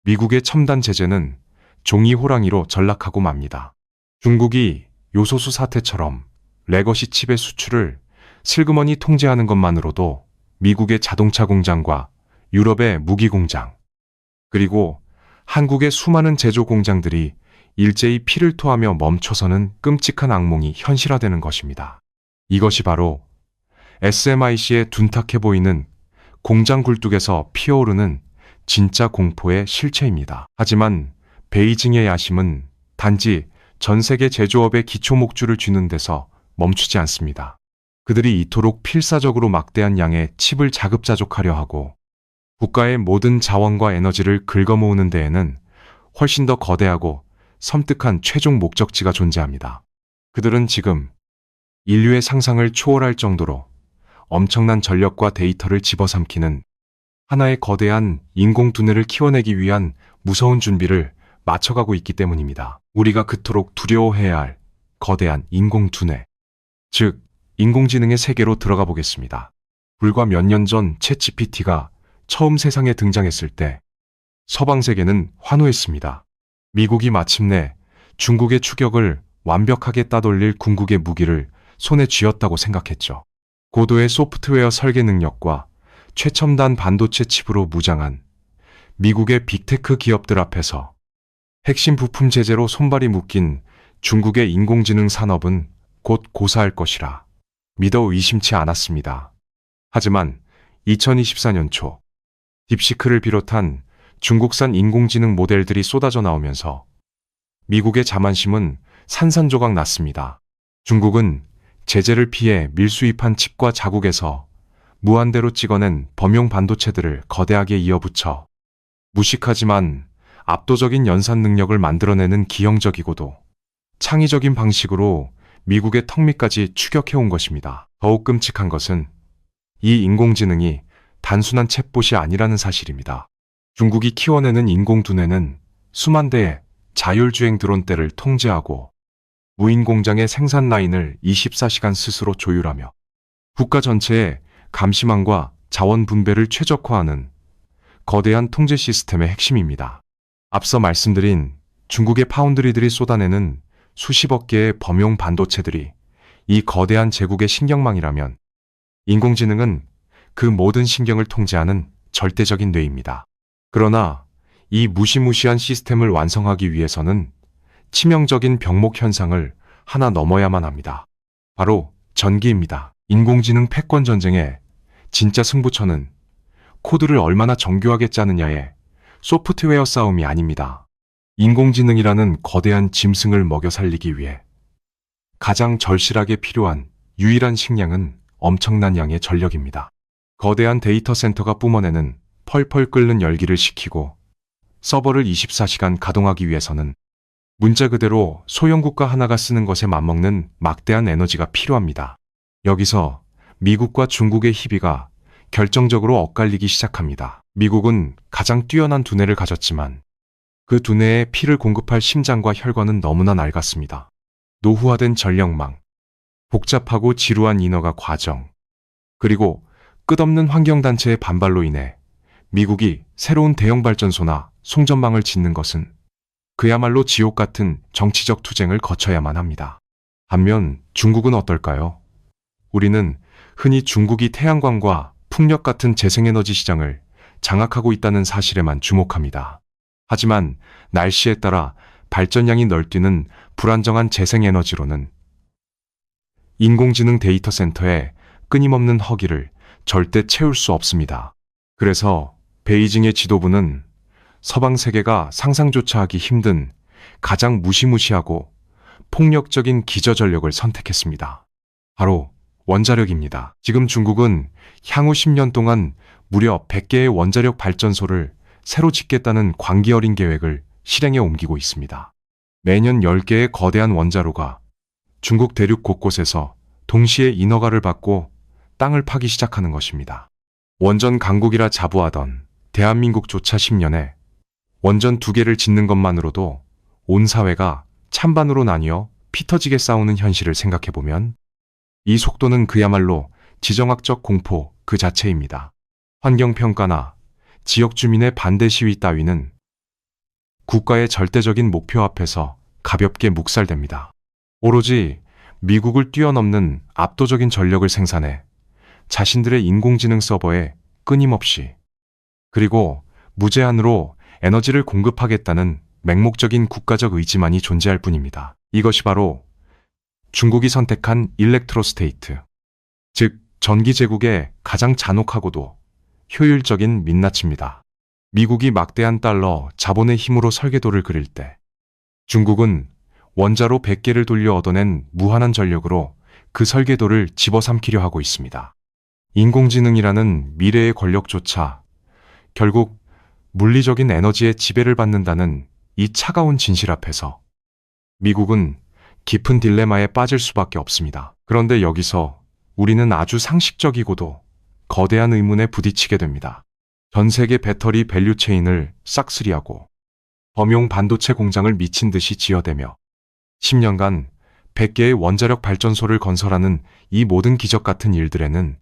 미국의 첨단 제재는 종이 호랑이로 전락하고 맙니다. 중국이 요소수 사태처럼 레거시 칩의 수출을 슬그머니 통제하는 것만으로도 미국의 자동차 공장과 유럽의 무기 공장, 그리고 한국의 수많은 제조 공장들이 일제히 피를 토하며 멈춰서는 끔찍한 악몽이 현실화되는 것입니다. 이것이 바로 SMIC의 둔탁해 보이는 공장 굴뚝에서 피어오르는 진짜 공포의 실체입니다. 하지만 베이징의 야심은 단지 전 세계 제조업의 기초 목줄을 쥐는 데서 멈추지 않습니다. 그들이 이토록 필사적으로 막대한 양의 칩을 자급자족하려 하고 국가의 모든 자원과 에너지를 긁어모으는 데에는 훨씬 더 거대하고 섬뜩한 최종 목적지가 존재합니다. 그들은 지금 인류의 상상을 초월할 정도로 엄청난 전력과 데이터를 집어삼키는 하나의 거대한 인공 두뇌를 키워내기 위한 무서운 준비를 맞춰가고 있기 때문입니다. 우리가 그토록 두려워해야 할 거대한 인공 두뇌. 즉, 인공지능의 세계로 들어가 보겠습니다. 불과 몇 년 전 챗GPT가 처음 세상에 등장했을 때 서방 세계는 환호했습니다. 미국이 마침내 중국의 추격을 완벽하게 따돌릴 궁극의 무기를 손에 쥐었다고 생각했죠. 고도의 소프트웨어 설계 능력과 최첨단 반도체 칩으로 무장한 미국의 빅테크 기업들 앞에서 핵심 부품 제재로 손발이 묶인 중국의 인공지능 산업은 곧 고사할 것이라 믿어 의심치 않았습니다. 하지만 2024년 초 딥시크를 비롯한 중국산 인공지능 모델들이 쏟아져 나오면서 미국의 자만심은 산산조각 났습니다. 중국은 제재를 피해 밀수입한 칩과 자국에서 무한대로 찍어낸 범용 반도체들을 거대하게 이어붙여 무식하지만 압도적인 연산 능력을 만들어내는 기형적이고도 창의적인 방식으로 미국의 턱 밑까지 추격해온 것입니다. 더욱 끔찍한 것은 이 인공지능이 단순한 챗봇이 아니라는 사실입니다. 중국이 키워내는 인공두뇌는 수만 대의 자율주행 드론대를 통제하고 무인 공장의 생산 라인을 24시간 스스로 조율하며 국가 전체의 감시망과 자원 분배를 최적화하는 거대한 통제 시스템의 핵심입니다. 앞서 말씀드린 중국의 파운드리들이 쏟아내는 수십억 개의 범용 반도체들이 이 거대한 제국의 신경망이라면 인공지능은 그 모든 신경을 통제하는 절대적인 뇌입니다. 그러나 이 무시무시한 시스템을 완성하기 위해서는 치명적인 병목 현상을 하나 넘어야만 합니다. 바로 전기입니다. 인공지능 패권 전쟁의 진짜 승부처는 코드를 얼마나 정교하게 짜느냐의 소프트웨어 싸움이 아닙니다. 인공지능이라는 거대한 짐승을 먹여 살리기 위해 가장 절실하게 필요한 유일한 식량은 엄청난 양의 전력입니다. 거대한 데이터 센터가 뿜어내는 펄펄 끓는 열기를 식히고 서버를 24시간 가동하기 위해서는 문자 그대로 소형 국가 하나가 쓰는 것에 맞먹는 막대한 에너지가 필요합니다. 여기서 미국과 중국의 희비가 결정적으로 엇갈리기 시작합니다. 미국은 가장 뛰어난 두뇌를 가졌지만 그 두뇌에 피를 공급할 심장과 혈관은 너무나 낡았습니다. 노후화된 전력망, 복잡하고 지루한 인허가 과정, 그리고 끝없는 환경단체의 반발로 인해 미국이 새로운 대형발전소나 송전망을 짓는 것은 그야말로 지옥 같은 정치적 투쟁을 거쳐야만 합니다. 반면 중국은 어떨까요? 우리는 흔히 중국이 태양광과 풍력 같은 재생에너지 시장을 장악하고 있다는 사실에만 주목합니다. 하지만 날씨에 따라 발전량이 널뛰는 불안정한 재생에너지로는 인공지능 데이터 센터의 끊임없는 허기를 절대 채울 수 없습니다. 그래서 베이징의 지도부는 서방 세계가 상상조차 하기 힘든 가장 무시무시하고 폭력적인 기저전력을 선택했습니다. 바로 원자력입니다. 지금 중국은 향후 10년 동안 무려 100개의 원자력 발전소를 새로 짓겠다는 광기 어린 계획을 실행에 옮기고 있습니다. 매년 10개의 거대한 원자로가 중국 대륙 곳곳에서 동시에 인허가를 받고 땅을 파기 시작하는 것입니다. 원전 강국이라 자부하던 대한민국조차 10년에 원전 2개를 짓는 것만으로도 온 사회가 찬반으로 나뉘어 피 터지게 싸우는 현실을 생각해보면 이 속도는 그야말로 지정학적 공포 그 자체입니다. 환경평가나 지역 주민의 반대 시위 따위는 국가의 절대적인 목표 앞에서 가볍게 묵살됩니다. 오로지 미국을 뛰어넘는 압도적인 전력을 생산해 자신들의 인공지능 서버에 끊임없이 그리고 무제한으로 에너지를 공급하겠다는 맹목적인 국가적 의지만이 존재할 뿐입니다. 이것이 바로 중국이 선택한 일렉트로스테이트, 즉 전기 제국의 가장 잔혹하고도 효율적인 민낯입니다. 미국이 막대한 달러, 자본의 힘으로 설계도를 그릴 때 중국은 원자로 100개를 돌려 얻어낸 무한한 전력으로 그 설계도를 집어삼키려 하고 있습니다. 인공지능이라는 미래의 권력조차 결국 물리적인 에너지의 지배를 받는다는 이 차가운 진실 앞에서 미국은 깊은 딜레마에 빠질 수밖에 없습니다. 그런데 여기서 우리는 아주 상식적이고도 거대한 의문에 부딪히게 됩니다. 전 세계 배터리 밸류체인을 싹쓸이하고 범용 반도체 공장을 미친 듯이 지어대며 10년간 100개의 원자력 발전소를 건설하는 이 모든 기적 같은 일들에는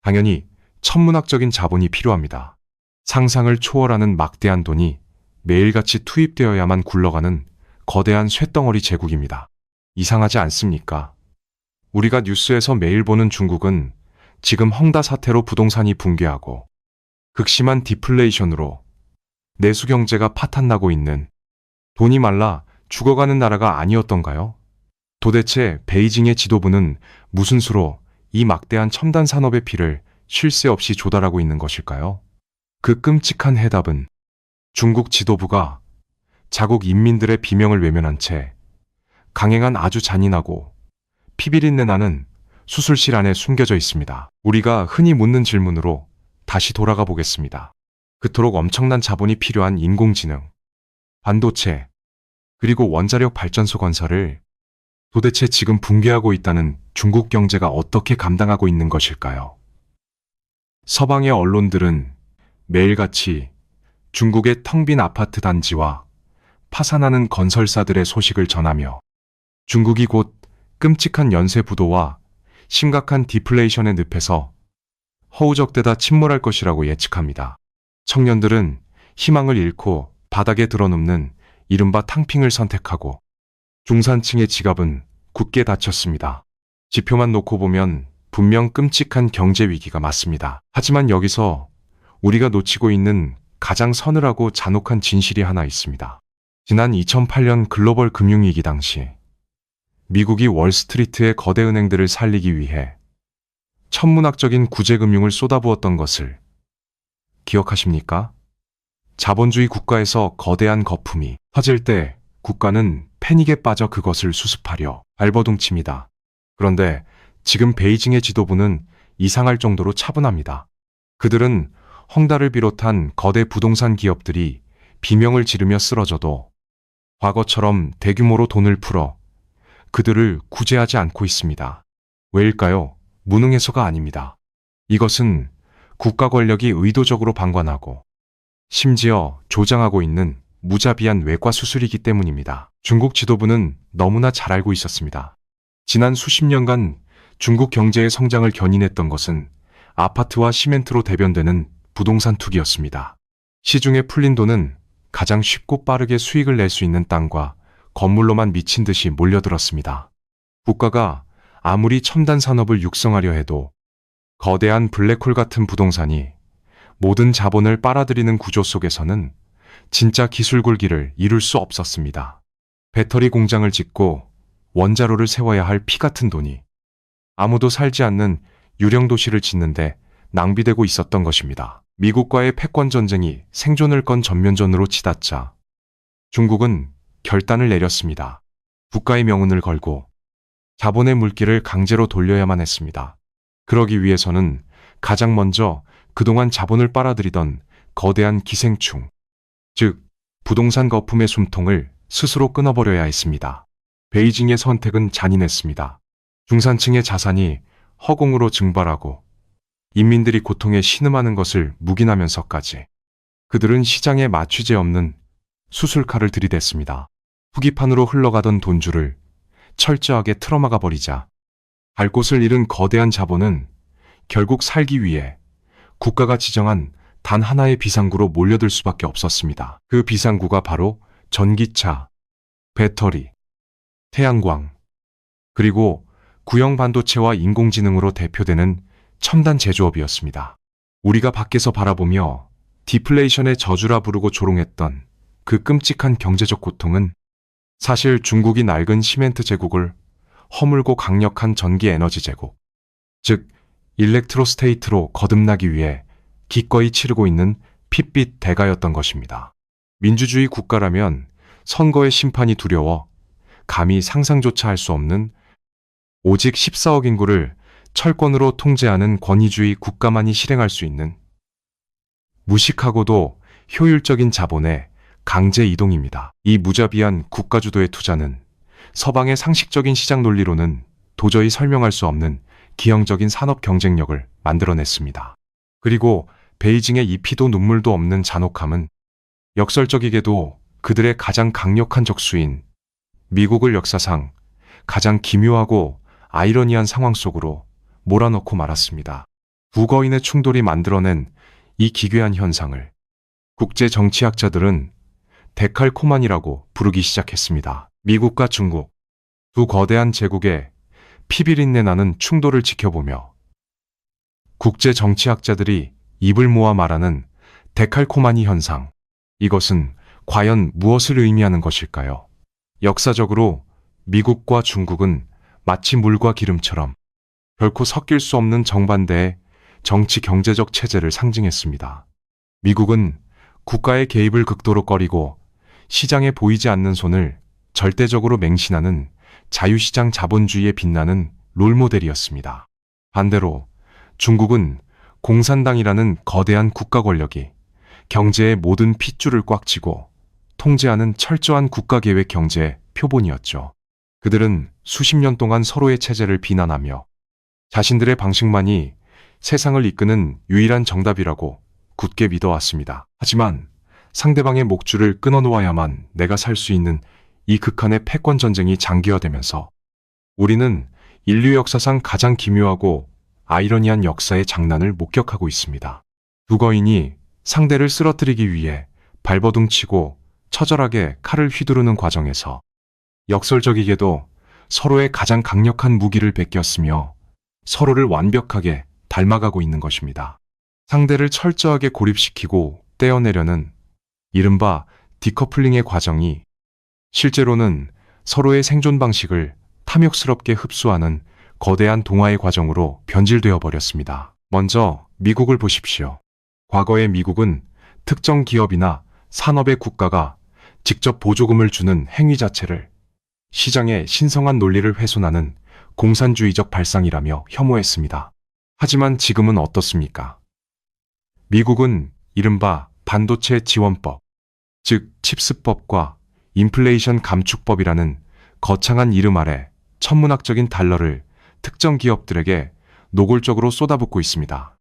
당연히 천문학적인 자본이 필요합니다. 상상을 초월하는 막대한 돈이 매일같이 투입되어야만 굴러가는 거대한 쇳덩어리 제국입니다. 이상하지 않습니까? 우리가 뉴스에서 매일 보는 중국은 지금 헝다 사태로 부동산이 붕괴하고 극심한 디플레이션으로 내수 경제가 파탄나고 있는, 돈이 말라 죽어가는 나라가 아니었던가요? 도대체 베이징의 지도부는 무슨 수로 이 막대한 첨단 산업의 피를 쉴 새 없이 조달하고 있는 것일까요? 그 끔찍한 해답은 중국 지도부가 자국 인민들의 비명을 외면한 채 강행한 아주 잔인하고 피비린내 나는 수술실 안에 숨겨져 있습니다. 우리가 흔히 묻는 질문으로 다시 돌아가 보겠습니다. 그토록 엄청난 자본이 필요한 인공지능, 반도체, 그리고 원자력 발전소 건설을 도대체 지금 붕괴하고 있다는 중국 경제가 어떻게 감당하고 있는 것일까요? 서방의 언론들은 매일같이 중국의 텅 빈 아파트 단지와 파산하는 건설사들의 소식을 전하며 중국이 곧 끔찍한 연쇄 부도와 심각한 디플레이션의 늪에서 허우적대다 침몰할 것이라고 예측합니다. 청년들은 희망을 잃고 바닥에 드러눕는 이른바 탕핑을 선택하고 중산층의 지갑은 굳게 닫혔습니다. 지표만 놓고 보면 분명 끔찍한 경제 위기가 맞습니다. 하지만 여기서 우리가 놓치고 있는 가장 서늘하고 잔혹한 진실이 하나 있습니다. 지난 2008년 글로벌 금융위기 당시 미국이 월스트리트의 거대 은행들을 살리기 위해 천문학적인 구제금융을 쏟아부었던 것을 기억하십니까? 자본주의 국가에서 거대한 거품이 터질 때 국가는 패닉에 빠져 그것을 수습하려 발버둥칩니다. 그런데 지금 베이징의 지도부는 이상할 정도로 차분합니다. 그들은 헝다를 비롯한 거대 부동산 기업들이 비명을 지르며 쓰러져도 과거처럼 대규모로 돈을 풀어 그들을 구제하지 않고 있습니다. 왜일까요? 무능해서가 아닙니다. 이것은 국가 권력이 의도적으로 방관하고 심지어 조장하고 있는 무자비한 외과 수술이기 때문입니다. 중국 지도부는 너무나 잘 알고 있었습니다. 지난 수십 년간 중국 경제의 성장을 견인했던 것은 아파트와 시멘트로 대변되는 부동산 투기였습니다. 시중에 풀린 돈은 가장 쉽고 빠르게 수익을 낼 수 있는 땅과 건물로만 미친 듯이 몰려들었습니다. 국가가 아무리 첨단 산업을 육성하려 해도 거대한 블랙홀 같은 부동산이 모든 자본을 빨아들이는 구조 속에서는 진짜 기술 굴기를 이룰 수 없었습니다. 배터리 공장을 짓고 원자로를 세워야 할 피 같은 돈이 아무도 살지 않는 유령 도시를 짓는데 낭비되고 있었던 것입니다. 미국과의 패권 전쟁이 생존을 건 전면전으로 치닫자 중국은 결단을 내렸습니다. 국가의 명운을 걸고 자본의 물길을 강제로 돌려야만 했습니다. 그러기 위해서는 가장 먼저 그동안 자본을 빨아들이던 거대한 기생충, 즉 부동산 거품의 숨통을 스스로 끊어버려야 했습니다. 베이징의 선택은 잔인했습니다. 중산층의 자산이 허공으로 증발하고 인민들이 고통에 신음하는 것을 묵인하면서까지 그들은 시장에 마취제 없는 수술칼을 들이댔습니다. 후기판으로 흘러가던 돈줄을 철저하게 틀어막아 버리자 갈 곳을 잃은 거대한 자본은 결국 살기 위해 국가가 지정한 단 하나의 비상구로 몰려들 수밖에 없었습니다. 그 비상구가 바로 전기차, 배터리, 태양광, 그리고 구형 반도체와 인공지능으로 대표되는 첨단 제조업이었습니다. 우리가 밖에서 바라보며 디플레이션의 저주라 부르고 조롱했던 그 끔찍한 경제적 고통은 사실 중국이 낡은 시멘트 제국을 허물고 강력한 전기 에너지 제국, 즉 일렉트로스테이트로 거듭나기 위해 기꺼이 치르고 있는 핏빛 대가였던 것입니다. 민주주의 국가라면 선거의 심판이 두려워 감히 상상조차 할 수 없는 오직 14억 인구를 철권으로 통제하는 권위주의 국가만이 실행할 수 있는 무식하고도 효율적인 자본의 강제 이동입니다. 이 무자비한 국가주도의 투자는 서방의 상식적인 시장 논리로는 도저히 설명할 수 없는 기형적인 산업 경쟁력을 만들어냈습니다. 그리고 베이징의 이 피도 눈물도 없는 잔혹함은 역설적이게도 그들의 가장 강력한 적수인 미국을 역사상 가장 기묘하고 아이러니한 상황 속으로 몰아넣고 말았습니다. 두 거인의 충돌이 만들어낸 이 기괴한 현상을 국제 정치학자들은 데칼코마니라고 부르기 시작했습니다. 미국과 중국, 두 거대한 제국의 피비린내 나는 충돌을 지켜보며 국제 정치학자들이 입을 모아 말하는 데칼코마니 현상. 이것은 과연 무엇을 의미하는 것일까요? 역사적으로 미국과 중국은 마치 물과 기름처럼 결코 섞일 수 없는 정반대의 정치 경제적 체제를 상징했습니다. 미국은 국가의 개입을 극도로 꺼리고 시장에 보이지 않는 손을 절대적으로 맹신하는 자유시장 자본주의에 빛나는 롤모델이었습니다. 반대로 중국은 공산당이라는 거대한 국가 권력이 경제의 모든 핏줄을 꽉 쥐고 통제하는 철저한 국가계획 경제의 표본이었죠. 그들은 수십 년 동안 서로의 체제를 비난하며 자신들의 방식만이 세상을 이끄는 유일한 정답이라고 굳게 믿어왔습니다. 하지만 상대방의 목줄을 끊어놓아야만 내가 살 수 있는 이 극한의 패권 전쟁이 장기화되면서 우리는 인류 역사상 가장 기묘하고 아이러니한 역사의 장난을 목격하고 있습니다. 두 거인이 상대를 쓰러뜨리기 위해 발버둥치고 처절하게 칼을 휘두르는 과정에서 역설적이게도 서로의 가장 강력한 무기를 베꼈으며 서로를 완벽하게 닮아가고 있는 것입니다. 상대를 철저하게 고립시키고 떼어내려는 이른바 디커플링의 과정이 실제로는 서로의 생존 방식을 탐욕스럽게 흡수하는 거대한 동화의 과정으로 변질되어 버렸습니다. 먼저 미국을 보십시오. 과거의 미국은 특정 기업이나 산업의 국가가 직접 보조금을 주는 행위 자체를 시장의 신성한 논리를 훼손하는 공산주의적 발상이라며 혐오했습니다. 하지만 지금은 어떻습니까? 미국은 이른바 반도체 지원법, 즉 칩스법과 인플레이션 감축법이라는 거창한 이름 아래 천문학적인 달러를 특정 기업들에게 노골적으로 쏟아붓고 있습니다.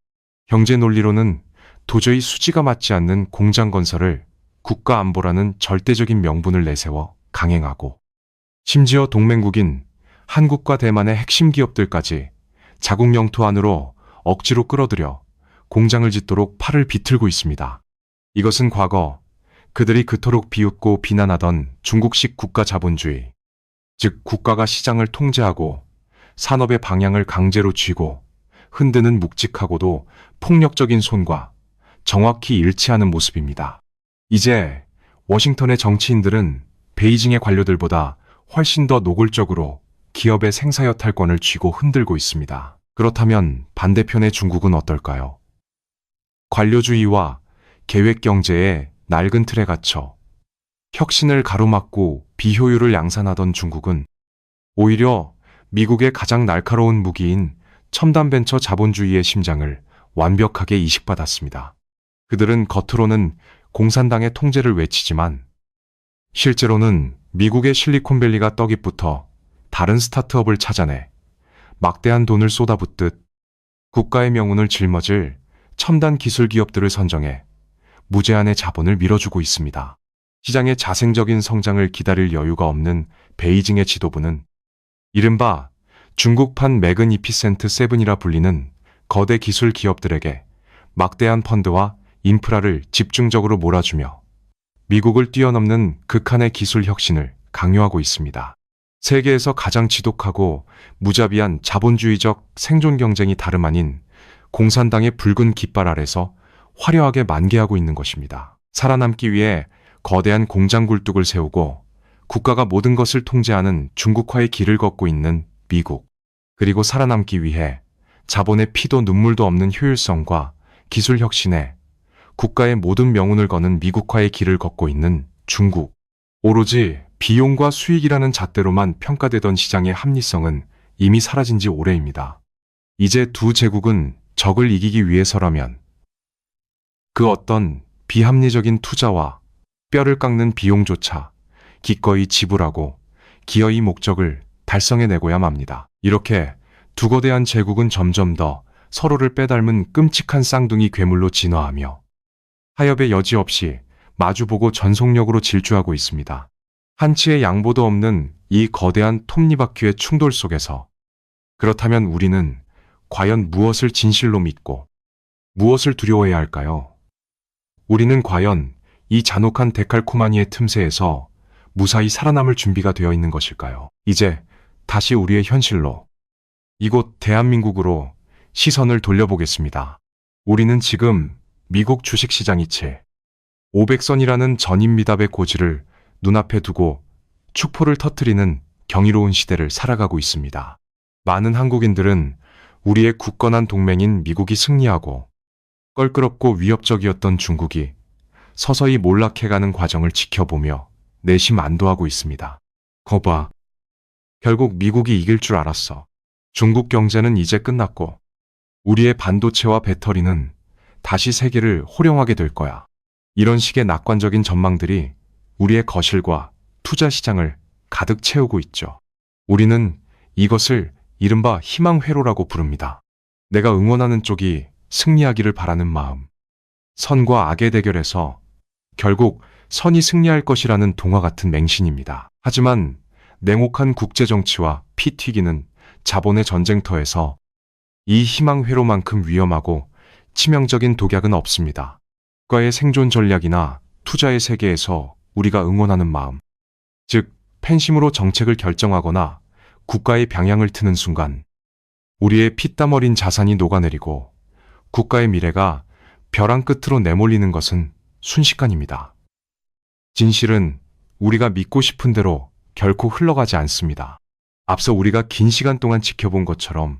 경제 논리로는 도저히 수지가 맞지 않는 공장 건설을 국가 안보라는 절대적인 명분을 내세워 강행하고 심지어 동맹국인 한국과 대만의 핵심 기업들까지 자국 영토 안으로 억지로 끌어들여 공장을 짓도록 팔을 비틀고 있습니다. 이것은 과거 그들이 그토록 비웃고 비난하던 중국식 국가 자본주의, 즉 국가가 시장을 통제하고 산업의 방향을 강제로 쥐고 흔드는 묵직하고도 폭력적인 손과 정확히 일치하는 모습입니다. 이제 워싱턴의 정치인들은 베이징의 관료들보다 훨씬 더 노골적으로 기업의 생사여탈권을 쥐고 흔들고 있습니다. 그렇다면 반대편의 중국은 어떨까요? 관료주의와 계획경제의 낡은 틀에 갇혀 혁신을 가로막고 비효율을 양산하던 중국은 오히려 미국의 가장 날카로운 무기인 첨단 벤처 자본주의의 심장을 완벽하게 이식받았습니다. 그들은 겉으로는 공산당의 통제를 외치지만 실제로는 미국의 실리콘밸리가 떡잎부터 다른 스타트업을 찾아내 막대한 돈을 쏟아붓듯 국가의 명운을 짊어질 첨단 기술 기업들을 선정해 무제한의 자본을 밀어주고 있습니다. 시장의 자생적인 성장을 기다릴 여유가 없는 베이징의 지도부는 이른바 중국판 매그니피센트 세븐이라 불리는 거대 기술 기업들에게 막대한 펀드와 인프라를 집중적으로 몰아주며 미국을 뛰어넘는 극한의 기술 혁신을 강요하고 있습니다. 세계에서 가장 지독하고 무자비한 자본주의적 생존 경쟁이 다름 아닌 공산당의 붉은 깃발 아래서 화려하게 만개하고 있는 것입니다. 살아남기 위해 거대한 공장 굴뚝을 세우고 국가가 모든 것을 통제하는 중국화의 길을 걷고 있는 미국, 그리고 살아남기 위해 자본의 피도 눈물도 없는 효율성과 기술 혁신에 국가의 모든 명운을 거는 미국화의 길을 걷고 있는 중국. 오로지 비용과 수익이라는 잣대로만 평가되던 시장의 합리성은 이미 사라진 지 오래입니다. 이제 두 제국은 적을 이기기 위해서라면 그 어떤 비합리적인 투자와 뼈를 깎는 비용조차 기꺼이 지불하고 기어이 목적을 달성해내고야 맙니다. 이렇게 두 거대한 제국은 점점 더 서로를 빼닮은 끔찍한 쌍둥이 괴물로 진화하며 타협의 여지 없이 마주보고 전속력으로 질주하고 있습니다. 한치의 양보도 없는 이 거대한 톱니바퀴의 충돌 속에서 그렇다면 우리는 과연 무엇을 진실로 믿고 무엇을 두려워해야 할까요? 우리는 과연 이 잔혹한 데칼코마니의 틈새에서 무사히 살아남을 준비가 되어 있는 것일까요? 이제 다시 우리의 현실로, 이곳 대한민국으로 시선을 돌려보겠습니다. 우리는 지금 미국 주식시장 이체 500선이라는 전임미답의 고지를 눈앞에 두고 축포를 터뜨리는 경이로운 시대를 살아가고 있습니다. 많은 한국인들은 우리의 굳건한 동맹인 미국이 승리하고 껄끄럽고 위협적이었던 중국이 서서히 몰락해가는 과정을 지켜보며 내심 안도하고 있습니다. 거봐. 결국 미국이 이길 줄 알았어. 중국 경제는 이제 끝났고 우리의 반도체와 배터리는 다시 세계를 호령하게 될 거야. 이런 식의 낙관적인 전망들이 우리의 거실과 투자 시장을 가득 채우고 있죠. 우리는 이것을 이른바 희망회로라고 부릅니다. 내가 응원하는 쪽이 승리하기를 바라는 마음. 선과 악의 대결에서 결국 선이 승리할 것이라는 동화 같은 맹신입니다. 하지만 냉혹한 국제정치와 피 튀기는 자본의 전쟁터에서 이 희망회로만큼 위험하고 치명적인 독약은 없습니다. 국가의 생존 전략이나 투자의 세계에서 우리가 응원하는 마음, 즉 팬심으로 정책을 결정하거나 국가의 방향을 트는 순간 우리의 피땀 어린 자산이 녹아내리고 국가의 미래가 벼랑 끝으로 내몰리는 것은 순식간입니다. 진실은 우리가 믿고 싶은 대로 결코 흘러가지 않습니다. 앞서 우리가 긴 시간 동안 지켜본 것처럼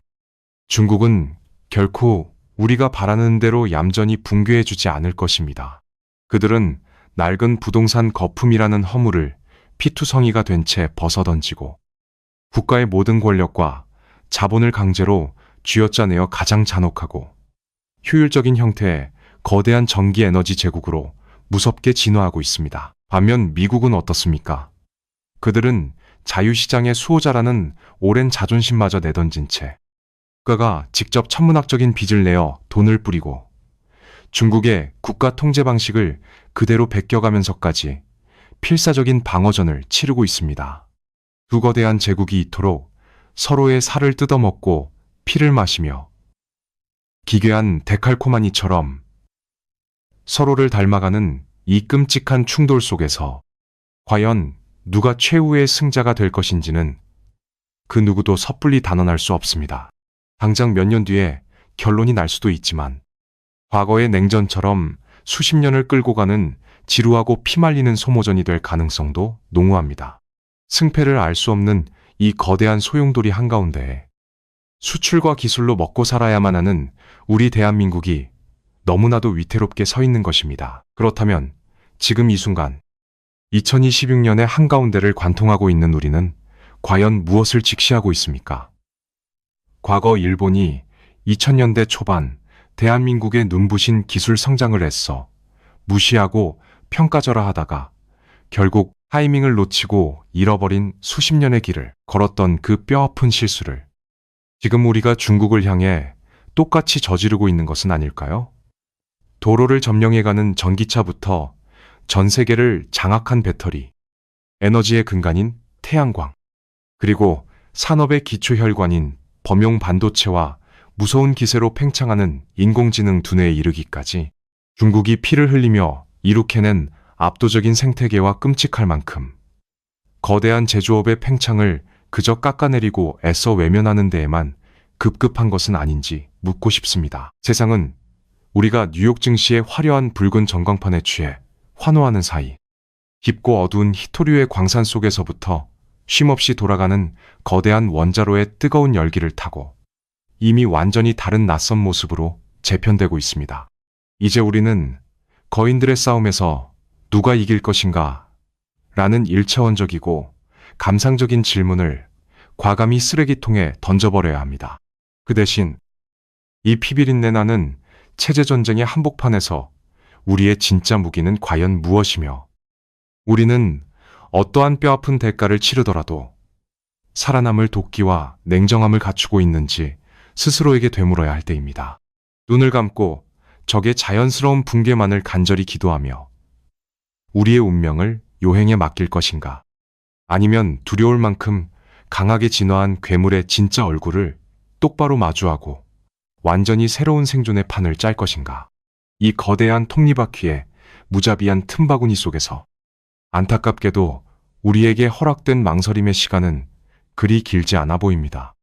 중국은 결코 우리가 바라는 대로 얌전히 붕괴해주지 않을 것입니다. 그들은 낡은 부동산 거품이라는 허물을 피투성이가 된 채 벗어던지고 국가의 모든 권력과 자본을 강제로 쥐어짜내어 가장 잔혹하고 효율적인 형태의 거대한 전기 에너지 제국으로 무섭게 진화하고 있습니다. 반면 미국은 어떻습니까? 그들은 자유시장의 수호자라는 오랜 자존심마저 내던진 채 국가가 직접 천문학적인 빚을 내어 돈을 뿌리고 중국의 국가 통제 방식을 그대로 베껴가면서까지 필사적인 방어전을 치르고 있습니다. 두 거대한 제국이 이토록 서로의 살을 뜯어먹고 피를 마시며 기괴한 데칼코마니처럼 서로를 닮아가는 이 끔찍한 충돌 속에서 과연 누가 최후의 승자가 될 것인지는 그 누구도 섣불리 단언할 수 없습니다. 당장 몇 년 뒤에 결론이 날 수도 있지만 과거의 냉전처럼 수십 년을 끌고 가는 지루하고 피말리는 소모전이 될 가능성도 농후합니다. 승패를 알 수 없는 이 거대한 소용돌이 한가운데 수출과 기술로 먹고 살아야만 하는 우리 대한민국이 너무나도 위태롭게 서 있는 것입니다. 그렇다면 지금 이 순간 2026년의 한가운데를 관통하고 있는 우리는 과연 무엇을 직시하고 있습니까? 과거 일본이 2000년대 초반 대한민국의 눈부신 기술 성장을 애써 무시하고 평가절하하다가 결국 타이밍을 놓치고 잃어버린 수십 년의 길을 걸었던 그 뼈아픈 실수를 지금 우리가 중국을 향해 똑같이 저지르고 있는 것은 아닐까요? 도로를 점령해가는 전기차부터 전 세계를 장악한 배터리, 에너지의 근간인 태양광, 그리고 산업의 기초혈관인 범용 반도체와 무서운 기세로 팽창하는 인공지능 두뇌에 이르기까지 중국이 피를 흘리며 이룩해낸 압도적인 생태계와 끔찍할 만큼 거대한 제조업의 팽창을 그저 깎아내리고 애써 외면하는 데에만 급급한 것은 아닌지 묻고 싶습니다. 세상은 우리가 뉴욕 증시의 화려한 붉은 전광판에 취해 환호하는 사이 깊고 어두운 희토류의 광산 속에서부터 쉼없이 돌아가는 거대한 원자로의 뜨거운 열기를 타고 이미 완전히 다른 낯선 모습으로 재편되고 있습니다. 이제 우리는 거인들의 싸움에서 누가 이길 것인가? 라는 일차원적이고 감상적인 질문을 과감히 쓰레기통에 던져버려야 합니다. 그 대신 이 피비린내 나는 체제전쟁의 한복판에서 우리의 진짜 무기는 과연 무엇이며 우리는 어떠한 뼈아픈 대가를 치르더라도 살아남을 도끼와 냉정함을 갖추고 있는지 스스로에게 되물어야 할 때입니다. 눈을 감고 적의 자연스러운 붕괴만을 간절히 기도하며 우리의 운명을 요행에 맡길 것인가? 아니면 두려울 만큼 강하게 진화한 괴물의 진짜 얼굴을 똑바로 마주하고 완전히 새로운 생존의 판을 짤 것인가. 이 거대한 톱니바퀴의 무자비한 틈바구니 속에서 안타깝게도 우리에게 허락된 망설임의 시간은 그리 길지 않아 보입니다.